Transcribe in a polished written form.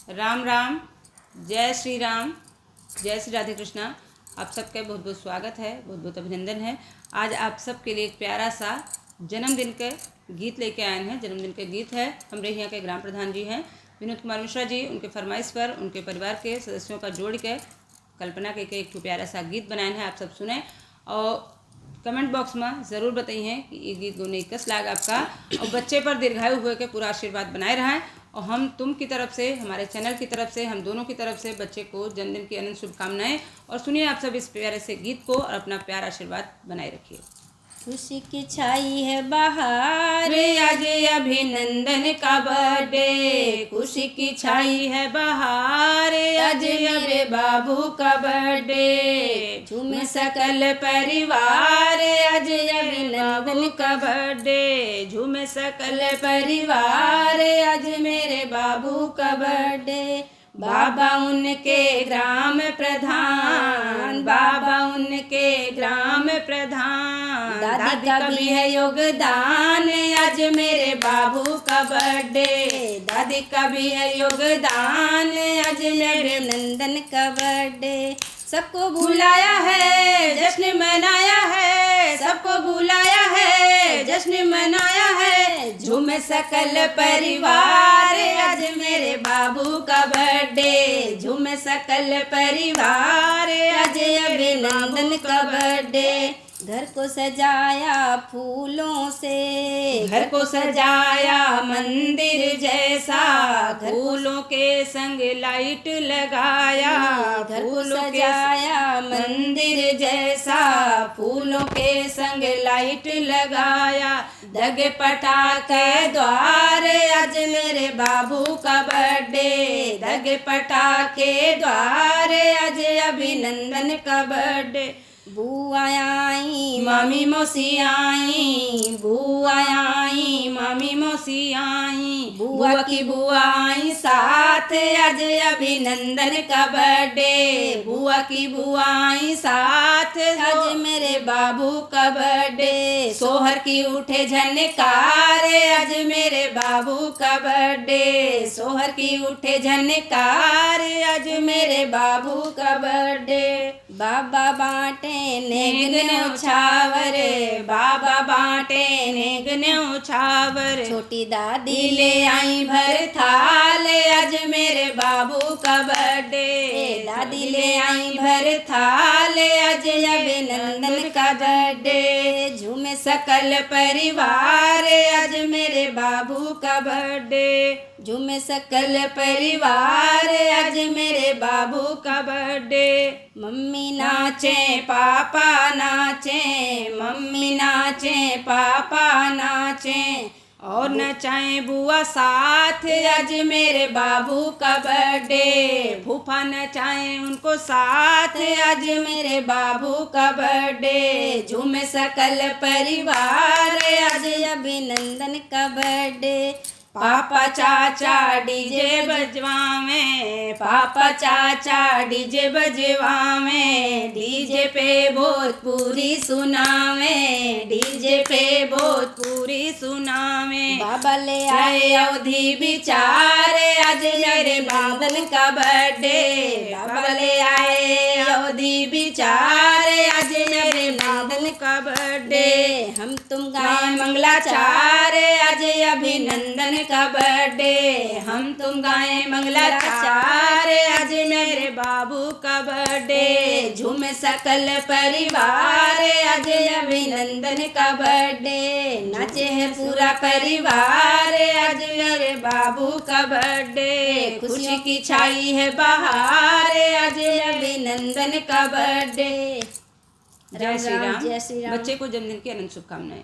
राम राम। जय श्री राम, जय श्री राधे कृष्णा। आप सबका बहुत बहुत स्वागत है, बहुत बहुत अभिनंदन है। आज आप सबके लिए एक प्यारा सा जन्मदिन के गीत लेके आए हैं। जन्मदिन के गीत है, हमारे यहाँ के ग्राम प्रधान जी हैं विनोद कुमार मिश्रा जी। उनके फरमाइश पर उनके परिवार के सदस्यों का जोड़ के कल्पना के एक प्यारा सा गीत बनाए हैं। आप सब सुने और कमेंट बॉक्स में ज़रूर बताइए कि ये गीत गोने कस लाग आपका, और बच्चे पर दीर्घायु हुए के पूरा आशीर्वाद बनाए रहें। और हम तुम की तरफ से, हमारे चैनल की तरफ से, हम दोनों की तरफ से बच्चे को जन्मदिन की अनंत शुभकामनाएं। और सुनिए आप सब इस प्यारे से गीत को और अपना प्यारा आशीर्वाद बनाए रखिए। खुशी की छाई है बहार, आज अभिनंदन का बर्थडे। खुशी की छाई है बहार, आज मेरे बाबू का बर्थडे। झूमे सकल परिवार, आज अभिनंदन का बर्थडे। झूमे सकल परिवार, आज मेरे बाबू का बर्थडे। बाबा उनके ग्राम प्रधान, बाबा उनके ग्राम प्रधान। दादी का भी है योगदान, आज मेरे बाबू का बर्थडे। दादी का भी है योगदान, आज मेरे नंदन का बर्थडे। सबको बुलाया है, जश्न मनाया है। सबको बुलाया है, जश्न मनाया है। झूमे सकल परिवार, आज मेरे बाबू का बर्थडे। झूमे सकल परिवार, आज अभिनंदन का बर्थडे। घर को सजाया फूलों से, घर को सजाया मंदिर जैसा। फूलों के संग लाइट लगाया, घर को सजाया मंदिर जैसा। फूलों के संग लाइट लगाया। दगे पटाखे द्वार, आज मेरे बाबू का बर्थडे। दगे पटाखे द्वार, आज अभिनंदन का बर्थडे। बुआ आई, मामी मौसी आई। बुआ आई, मामी मौसी आई। बुआ की बुआ आई साथ, आज अभिनंदन का बर्थडे। बुआ की बुआ आई साथ, आज मेरे बाबू का बर्थडे। सोहर की उठे झनकार, आज मेरे बाबू का बर्थडे। सोहर की उठे झनकार, आज मेरे बाबू का बर्थडे। बाबा बाटे नेग न्यौछावर, बाबा बाटे नेग न्यौछावर। छोटी दादी ले आई भर थाल, आज मेरे बाबू का बर्थडे। दादी ले आई भर थाल, आज अभिनंदन का बर्थडे। झूमे सकल परिवार, आज मेरे बाबू का बर्थडे। झूमे सकल परिवार, आज मेरे बाबू का बर्थडे। मम्मी नाचे पापा नाचे, मम्मी नाचे पापा नाचे। और नचाए बुआ साथ, आज मेरे बाबू का बर्थडे। फूफा नचाए उनको साथ, आज मेरे बाबू का बर्थडे। झूमे सकल परिवार, आज अभिनंदन का बर्थडे। पापा चाचा डीजे बजवावे, पापा चाचा डीजे बजवावे। डीजे पे भोजपुरी सुनावे, डीजे पे भोजपुरी सुनावे। बाबा ले आए अवधि विचार, आज मेरे बादल का बर्थडे। बाबा ले आए अवधि विचार, आज मेरे बादल का बर्थडे। हम तुम गाए मंगलाचार, आज अभिनंदन का बर्थडे। हम तुम गाए मंगलाचार, आज मेरे बाबू का बर्थडे। झूमे सकल परिवार, आज अभिनंदन का बर्थडे। नाचे है पूरा परिवार, आज मेरे बाबू का बर्थडे। खुशी की छाई है बहार, आज अभिनंदन का बर्थडे। जय श्री राम। जय श्री राम। बच्चे को जन्मदिन की अनंत शुभकामनाएं।